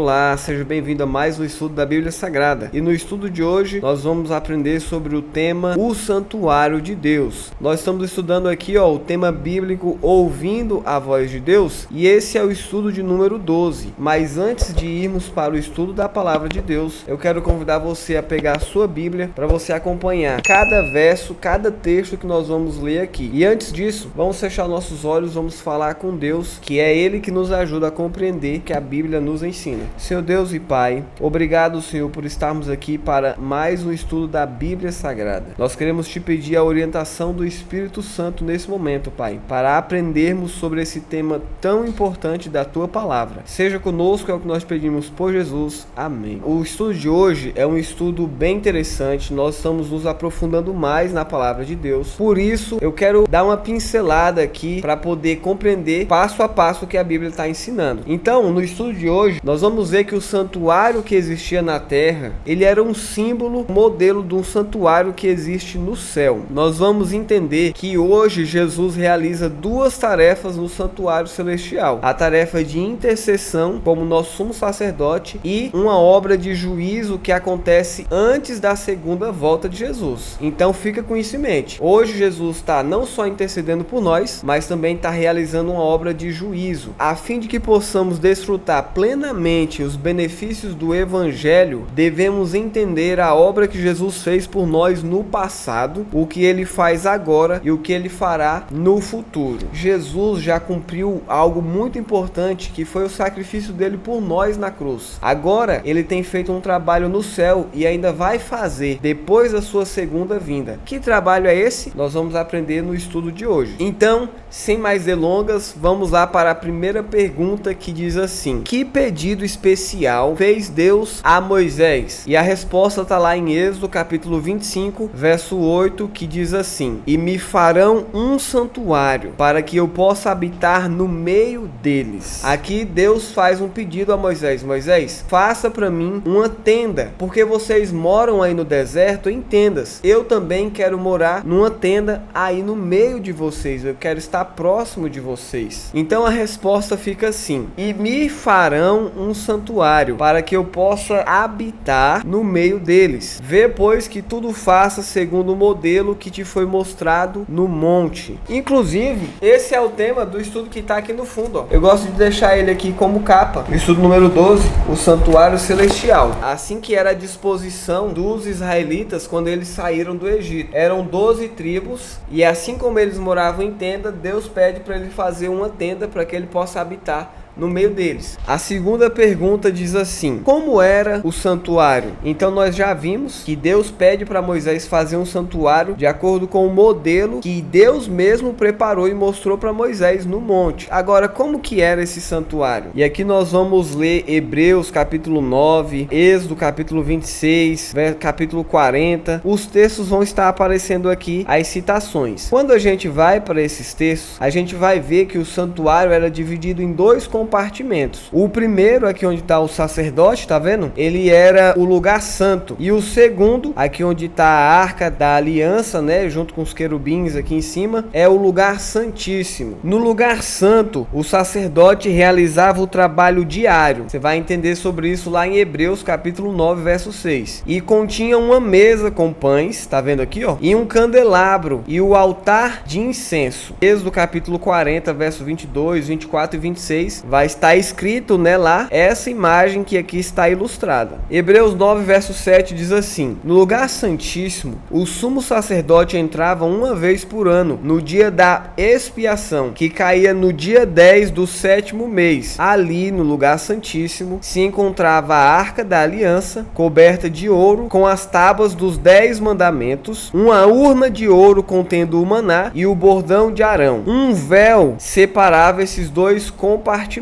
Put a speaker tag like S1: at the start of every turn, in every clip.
S1: Olá, seja bem-vindo a mais um estudo da Bíblia Sagrada. E no estudo de hoje nós vamos aprender sobre o tema O Santuário de Deus. Nós estamos estudando aqui o tema bíblico Ouvindo a Voz de Deus, e esse é o estudo de número 12. Mas antes de irmos para o estudo da Palavra de Deus, eu quero convidar você a pegar a sua Bíblia para você acompanhar cada verso, cada texto que nós vamos ler aqui. E antes disso, vamos fechar nossos olhos, vamos falar com Deus, que é Ele que nos ajuda a compreender que a Bíblia nos ensina. Senhor Deus e Pai, obrigado, Senhor, por estarmos aqui para mais um estudo da Bíblia Sagrada. Nós queremos te pedir a orientação do Espírito Santo nesse momento, Pai, para aprendermos sobre esse tema tão importante da Tua Palavra. Seja conosco, é o que nós pedimos por Jesus. Amém. O estudo de hoje é um estudo bem interessante, nós estamos nos aprofundando mais na Palavra de Deus. Por isso, eu quero dar uma pincelada aqui para poder compreender passo a passo o que a Bíblia está ensinando. Então, no estudo de hoje, nós vamos ver que o santuário que existia na terra, ele era um símbolo, modelo de um santuário que existe no céu. Nós vamos entender que hoje Jesus realiza duas tarefas no santuário celestial: a tarefa de intercessão como nosso sumo sacerdote e uma obra de juízo que acontece antes da segunda volta de Jesus. Então fica com isso em mente. Hoje Jesus está não só intercedendo por nós, mas também está realizando uma obra de juízo, a fim de que possamos desfrutar plenamente os benefícios do Evangelho. Devemos entender a obra que Jesus fez por nós no passado, o que ele faz agora e o que ele fará no futuro. Jesus já cumpriu algo muito importante, que foi o sacrifício dele por nós na cruz. Agora ele tem feito um trabalho no céu e ainda vai fazer depois da sua segunda vinda. Que trabalho é esse? Nós vamos aprender no estudo de hoje. Então, sem mais delongas, vamos lá para a primeira pergunta, que diz assim: que pedido especial fez Deus a Moisés? E a resposta está lá em Êxodo capítulo 25, verso 8, que diz assim: e me farão um santuário para que eu possa habitar no meio deles. Aqui Deus faz um pedido a Moisés: Moisés, faça para mim uma tenda, porque vocês moram aí no deserto em tendas. Eu também quero morar numa tenda aí no meio de vocês, eu quero estar próximo de vocês. Então a resposta fica assim: e me farão um santuário para que eu possa habitar no meio deles. Vê, pois, que tudo faça segundo o modelo que te foi mostrado no monte. Inclusive, esse é o tema do estudo que está aqui no fundo, ó. Eu gosto de deixar ele aqui como capa. Estudo número 12, o santuário celestial. Assim que era a disposição dos israelitas quando eles saíram do Egito. Eram 12 tribos, e assim como eles moravam em tenda, Deus pede para ele fazer uma tenda para que ele possa habitar no meio deles. A segunda pergunta diz assim: como era o santuário? Então nós já vimos que Deus pede para Moisés fazer um santuário de acordo com o modelo que Deus mesmo preparou e mostrou para Moisés no monte. Agora, como que era esse santuário? E aqui nós vamos ler Hebreus capítulo 9, Êxodo capítulo 26, capítulo 40. Os textos vão estar aparecendo aqui, as citações. Quando a gente vai para esses textos, a gente vai ver que o santuário era dividido em dois compartimentos. O primeiro, aqui onde está o sacerdote, tá vendo? Ele era o lugar santo. E o segundo, aqui onde está a arca da aliança, né, junto com os querubins aqui em cima, é o lugar santíssimo. No lugar santo, o sacerdote realizava o trabalho diário. Você vai entender sobre isso lá em Hebreus capítulo 9, verso 6. E continha uma mesa com pães, tá vendo aqui, ó? E um candelabro e o altar de incenso. Êxodo capítulo 40, verso 22, 24 e 26, vai estar escrito, né, lá, essa imagem que aqui está ilustrada. Hebreus 9, verso 7 diz assim: no lugar santíssimo, o sumo sacerdote entrava uma vez por ano, no dia da expiação, que caía no dia 10 do 7º mês. Ali, no lugar santíssimo, se encontrava a arca da aliança, coberta de ouro, com as tábuas dos 10 mandamentos, uma urna de ouro contendo o maná e o bordão de Arão. Um véu separava esses dois compartimentos,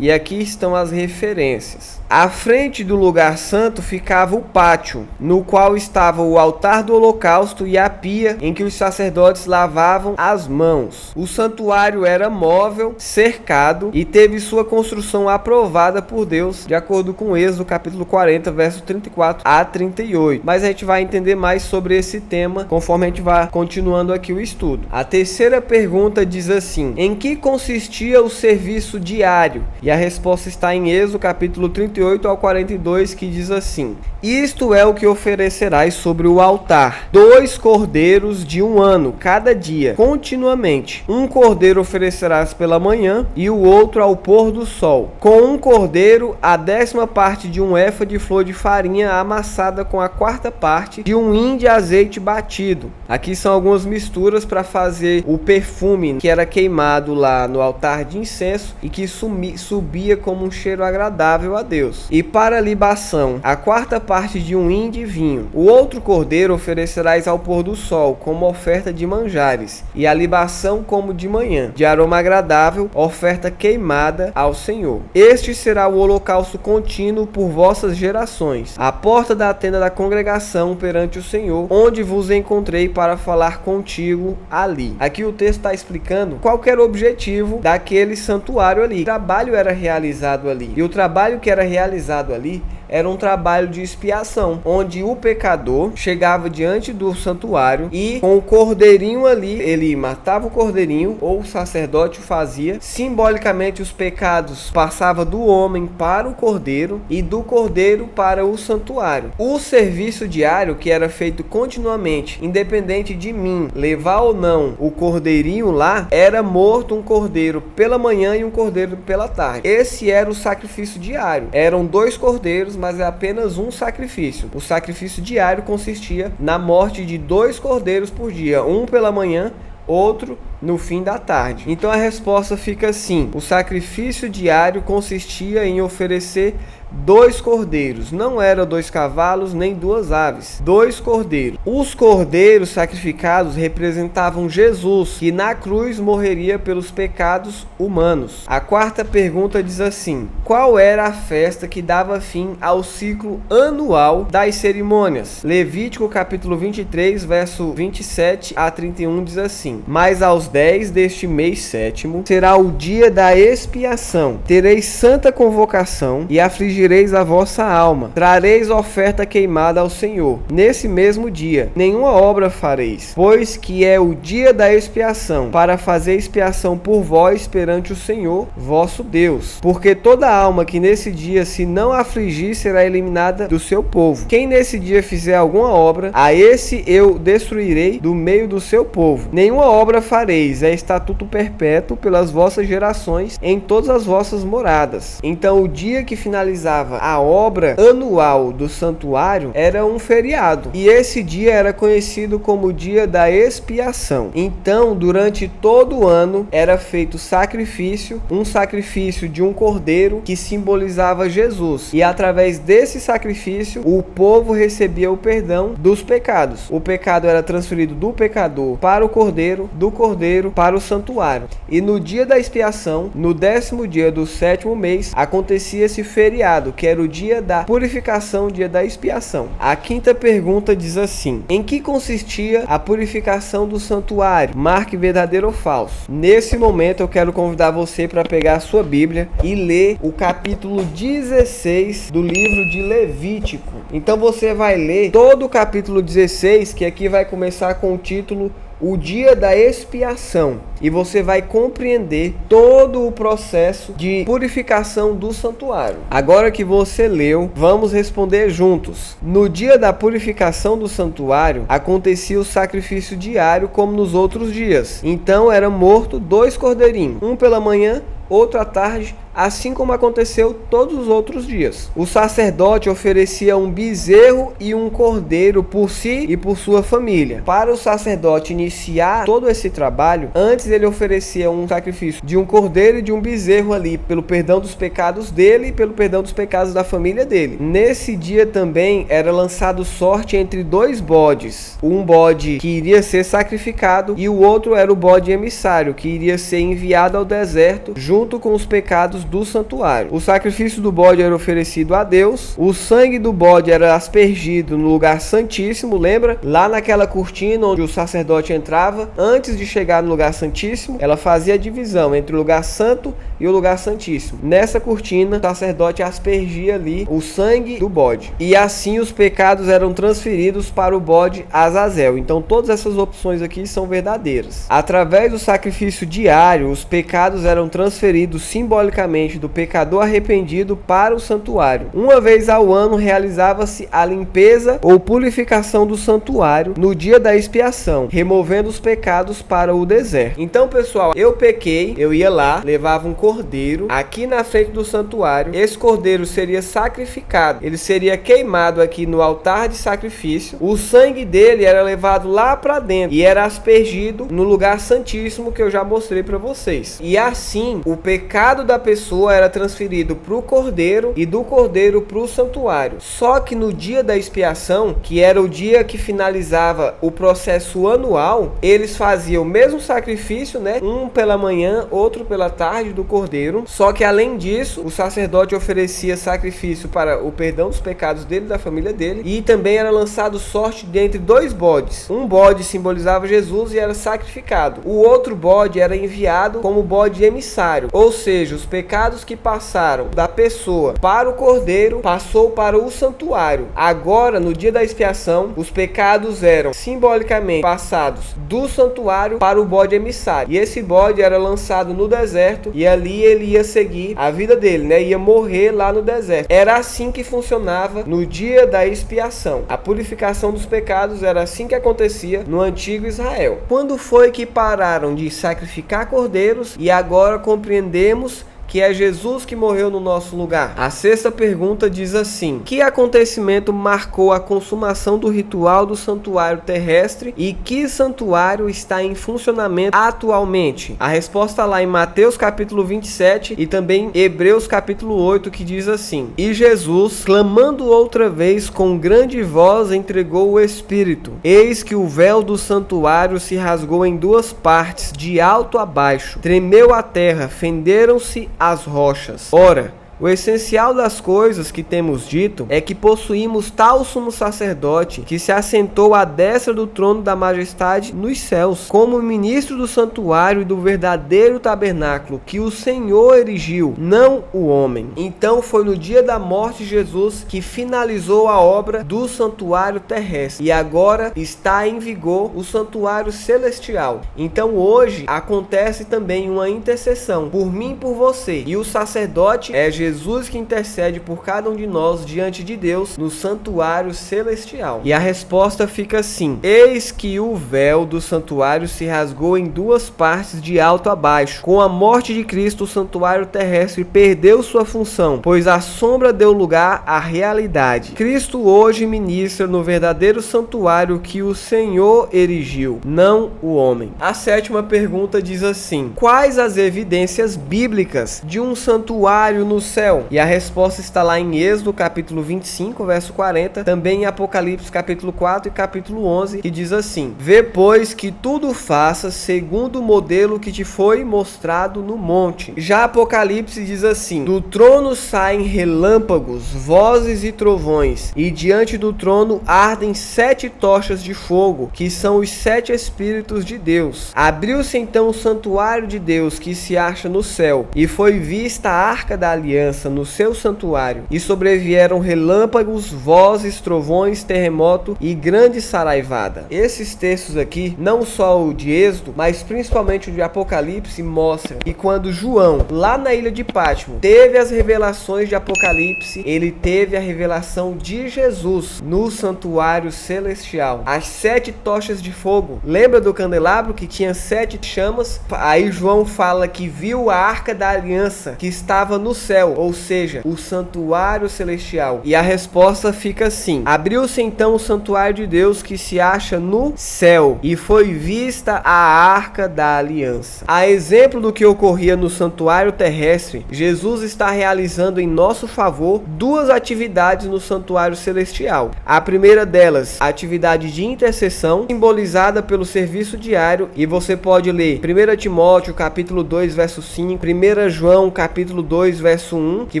S1: e aqui estão as referências. À frente do lugar santo ficava o pátio, no qual estava o altar do holocausto e a pia em que os sacerdotes lavavam as mãos. O santuário era móvel, cercado e teve sua construção aprovada por Deus, de acordo com Êxodo capítulo 40, verso 34 a 38. Mas a gente vai entender mais sobre esse tema conforme a gente vai continuando aqui o estudo. A terceira pergunta diz assim: em que consistia o serviço diário diário? E a resposta está em Êxodo capítulo 38 ao 42, que diz assim: isto é o que oferecerás sobre o altar: 2 cordeiros de 1 ano, cada dia, continuamente. Um cordeiro oferecerás pela manhã, e o outro ao pôr do sol. Com um cordeiro, a 10ª parte de um efa de flor de farinha amassada com a 4ª parte de um hin de azeite batido. Aqui são algumas misturas para fazer o perfume que era queimado lá no altar de incenso e que subia como um cheiro agradável a Deus. E para a libação, a 4ª parte de um hin de vinho. O outro cordeiro oferecerás ao pôr do sol, como oferta de manjares, e a libação como de manhã, de aroma agradável, oferta queimada ao Senhor. Este será o holocausto contínuo por vossas gerações, à porta da tenda da congregação perante o Senhor, onde vos encontrei para falar contigo ali. Aqui o texto está explicando qual era o objetivo daquele santuário ali. O trabalho era realizado ali. E o trabalho que era realizado ali era um trabalho de expiação, onde o pecador chegava diante do santuário e com o cordeirinho ali, ele matava o cordeirinho, ou o sacerdote o fazia. Simbolicamente, os pecados passavam do homem para o cordeiro e do cordeiro para o santuário. O serviço diário, que era feito continuamente, independente de mim levar ou não o cordeirinho lá, era morto um cordeiro pela manhã e um cordeiro pela tarde. Esse era o sacrifício diário. Eram 2 cordeiros, mas é apenas um sacrifício. O sacrifício diário consistia na morte de 2 cordeiros por dia, um pela manhã, outro no fim da tarde. Então a resposta fica assim: o sacrifício diário consistia em oferecer 2 cordeiros, não eram 2 cavalos nem 2 aves, 2 cordeiros. Os cordeiros sacrificados representavam Jesus, que na cruz morreria pelos pecados humanos. A 4ª pergunta diz assim: qual era a festa que dava fim ao ciclo anual das cerimônias? Levítico capítulo 23, verso 27 a 31 diz assim: mas aos 10 deste mês 7º será o dia da expiação. Tereis santa convocação e afligireis a vossa alma. Trareis oferta queimada ao Senhor. Nesse mesmo dia, nenhuma obra fareis, pois que é o dia da expiação, para fazer expiação por vós perante o Senhor, vosso Deus. Porque toda alma que nesse dia se não afligir será eliminada do seu povo. Quem nesse dia fizer alguma obra, a esse eu destruirei do meio do seu povo. Nenhuma obra fareis, é estatuto perpétuo pelas vossas gerações em todas as vossas moradas. Então o dia que finalizava a obra anual do santuário era um feriado, e esse dia era conhecido como o dia da expiação. Então durante todo o ano era feito sacrifício, um sacrifício de um cordeiro que simbolizava Jesus, e através desse sacrifício o povo recebia o perdão dos pecados. O pecado era transferido do pecador para o cordeiro, do cordeiro para o santuário. E no dia da expiação, no 10º dia do 7º mês, acontecia esse feriado, que era o dia da purificação, o dia da expiação. A 5ª pergunta diz assim: em que consistia a purificação do santuário? Marque verdadeiro ou falso. Nesse momento eu quero convidar você para pegar a sua Bíblia e ler o capítulo 16 do livro de Levítico. Então você vai ler todo o capítulo 16, que aqui vai começar com o título O Dia da Expiação, e você vai compreender todo o processo de purificação do santuário. Agora que você leu, vamos responder juntos. No dia da purificação do santuário, acontecia o sacrifício diário como nos outros dias. Então era morto 2 cordeirinhos, um pela manhã, outro à tarde, assim como aconteceu todos os outros dias. O sacerdote oferecia um bezerro e um cordeiro por si e por sua família. Para o sacerdote iniciar todo esse trabalho, antes ele oferecia um sacrifício de um cordeiro e de um bezerro ali, pelo perdão dos pecados dele e pelo perdão dos pecados da família dele. Nesse dia também era lançado sorte entre 2 bodes. Um bode que iria ser sacrificado e o outro era o bode emissário, que iria ser enviado ao deserto junto com os pecados do santuário. O sacrifício do bode era oferecido a Deus, o sangue do bode era aspergido no lugar santíssimo, lembra? Lá naquela cortina onde o sacerdote entrava, antes de chegar no lugar santíssimo, ela fazia a divisão entre o lugar santo e o lugar santíssimo. Nessa cortina, o sacerdote aspergia ali o sangue do bode, e assim os pecados eram transferidos para o bode Azazel. Então todas essas opções aqui são verdadeiras. Através do sacrifício diário, os pecados eram transferidos simbolicamente diretamente do pecador arrependido para o santuário. Uma vez ao ano realizava-se a limpeza ou purificação do santuário no dia da expiação, removendo os pecados para o deserto. Então, pessoal, eu pequei, eu ia lá, levava um cordeiro aqui na frente do santuário. Esse cordeiro seria sacrificado, ele seria queimado aqui no altar de sacrifício. O sangue dele era levado lá para dentro e era aspergido no lugar santíssimo que eu já mostrei para vocês. E assim, o pecado da pessoa era transferido para o cordeiro e do cordeiro para o santuário. Só que no dia da expiação, que era o dia que finalizava o processo anual, eles faziam o mesmo sacrifício, né? Um pela manhã, outro pela tarde do cordeiro. Só que além disso, o sacerdote oferecia sacrifício para o perdão dos pecados dele e da família dele. E também era lançado sorte dentre dois bodes. Um bode simbolizava Jesus e era sacrificado. O outro bode era enviado como bode emissário. Ou seja, os pecados que passaram da pessoa para o cordeiro passou para o santuário. Agora, no dia da expiação, os pecados eram simbolicamente passados do santuário para o bode emissário. E esse bode era lançado no deserto e ali ele ia seguir a vida dele, né? Ia morrer lá no deserto. Era assim que funcionava no dia da expiação. A purificação dos pecados era assim que acontecia no antigo Israel. Quando foi que pararam de sacrificar cordeiros e agora compreendemos que é Jesus que morreu no nosso lugar? A sexta pergunta diz assim: que acontecimento marcou a consumação do ritual do santuário terrestre e que santuário está em funcionamento atualmente? A resposta está lá em Mateus capítulo 27 e também Hebreus capítulo 8, que diz assim: e Jesus, clamando outra vez com grande voz, entregou o Espírito. Eis que o véu do santuário se rasgou em duas partes, de alto a baixo. Tremeu a terra, fenderam-se as rochas. Ora, o essencial das coisas que temos dito é que possuímos tal sumo sacerdote que se assentou à destra do trono da majestade nos céus, como ministro do santuário e do verdadeiro tabernáculo que o Senhor erigiu, não o homem. Então foi no dia da morte de Jesus que finalizou a obra do santuário terrestre e agora está em vigor o santuário celestial. Então hoje acontece também uma intercessão por mim e por você, e o sacerdote é Jesus que intercede por cada um de nós diante de Deus no santuário celestial. E a resposta fica assim: eis que o véu do santuário se rasgou em duas partes, de alto a baixo. Com a morte de Cristo, o santuário terrestre perdeu sua função, pois a sombra deu lugar à realidade. Cristo hoje ministra no verdadeiro santuário que o Senhor erigiu, não o homem. A sétima pergunta diz assim: quais as evidências bíblicas de um santuário no céu? E a resposta está lá em Êxodo capítulo 25, verso 40, também em Apocalipse capítulo 4 e capítulo 11, que diz assim: vê, pois, que tudo faças segundo o modelo que te foi mostrado no monte. Já Apocalipse diz assim: do trono saem relâmpagos, vozes e trovões, e diante do trono ardem 7 tochas de fogo, que são os 7 Espíritos de Deus. Abriu-se então o santuário de Deus que se acha no céu, e foi vista a arca da aliança no seu santuário, e sobrevieram relâmpagos, vozes, trovões, terremoto e grande saraivada. Esses textos aqui, não só o de Êxodo, mas principalmente o de Apocalipse, mostra que quando João, lá na ilha de Patmos, teve as revelações de Apocalipse, ele teve a revelação de Jesus no santuário celestial. As 7 tochas de fogo. Lembra do candelabro que tinha 7 chamas? Aí João fala que viu a arca da aliança que estava no céu, ou seja, o santuário celestial. E a resposta fica assim: abriu-se então o santuário de Deus que se acha no céu, e foi vista a arca da aliança. A exemplo do que ocorria no santuário terrestre, Jesus está realizando em nosso favor 2 atividades no santuário celestial. A primeira delas, a atividade de intercessão, simbolizada pelo serviço diário, e você pode ler 1 Timóteo capítulo 2 verso 5, 1 João capítulo 2 verso 1 1, que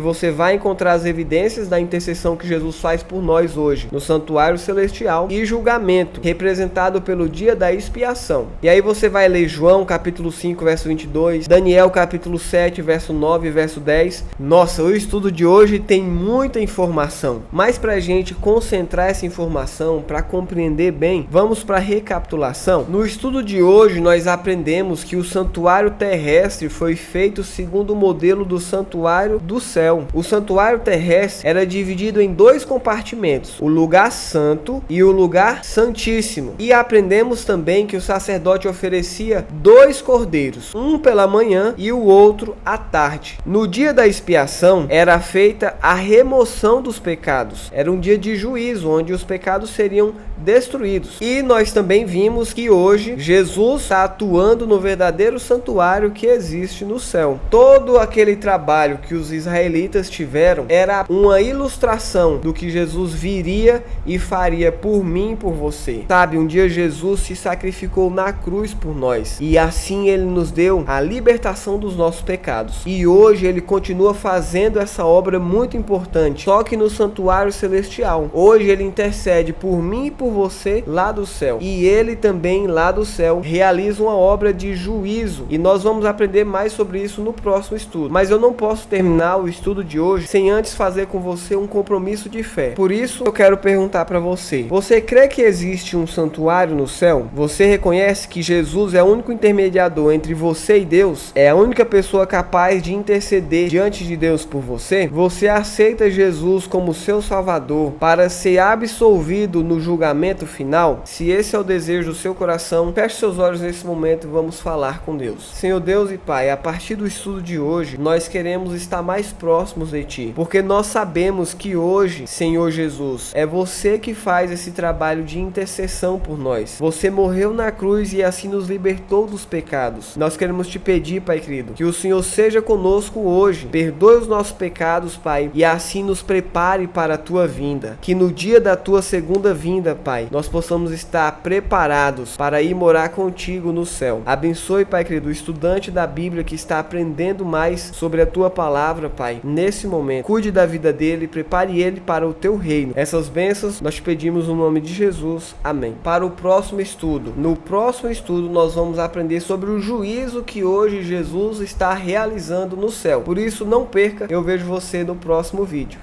S1: você vai encontrar as evidências da intercessão que Jesus faz por nós hoje no santuário celestial, e julgamento, representado pelo dia da expiação. E aí você vai ler João capítulo 5, verso 22, Daniel capítulo 7, verso 9 e verso 10. Nossa, o estudo de hoje tem muita informação, mas para a gente concentrar essa informação, para compreender bem, vamos para a recapitulação. No estudo de hoje nós aprendemos que o santuário terrestre foi feito segundo o modelo do santuário do céu. O santuário terrestre era dividido em dois compartimentos, o lugar santo e o lugar santíssimo. E aprendemos também que o sacerdote oferecia 2 cordeiros, um pela manhã e o outro à tarde. No dia da expiação era feita a remoção dos pecados. Era um dia de juízo, onde os pecados seriam destruídos. E nós também vimos que hoje Jesus está atuando no verdadeiro santuário que existe no céu. Todo aquele trabalho que os israelitas tiveram era uma ilustração do que Jesus viria e faria por mim e por você. Sabe, um dia Jesus se sacrificou na cruz por nós, e assim ele nos deu a libertação dos nossos pecados. E hoje ele continua fazendo essa obra muito importante, só que no santuário celestial. Hoje ele intercede por mim e por você lá do céu. E ele também lá do céu realiza uma obra de juízo. E nós vamos aprender mais sobre isso no próximo estudo. Mas eu não posso terminar o estudo de hoje sem antes fazer com você um compromisso de fé. Por isso eu quero perguntar para você: você crê que existe um santuário no céu? Você reconhece que Jesus é o único intermediador entre você e Deus? É a única pessoa capaz de interceder diante de Deus por você? Você aceita Jesus como seu Salvador para ser absolvido no julgamento final? Se esse é o desejo do seu coração, feche seus olhos nesse momento e vamos falar com Deus. Senhor Deus e Pai, a partir do estudo de hoje, nós queremos estar mais próximos de Ti, porque nós sabemos que hoje, Senhor Jesus, é você que faz esse trabalho de intercessão por nós. Você morreu na cruz e assim nos libertou dos pecados. Nós queremos Te pedir, Pai querido, que o Senhor seja conosco hoje, perdoe os nossos pecados, Pai, e assim nos prepare para a Tua vinda. Que no dia da Tua segunda vinda, Pai, nós possamos estar preparados para ir morar contigo no céu. Abençoe, Pai querido, o estudante da Bíblia que está aprendendo mais sobre a Tua palavra, Pai, nesse momento. Cuide da vida dele, prepare ele para o Teu reino. Essas bênçãos nós te pedimos no nome de Jesus. Amém. Para o próximo estudo. No próximo estudo nós vamos aprender sobre o juízo que hoje Jesus está realizando no céu. Por isso não perca, eu vejo você no próximo vídeo.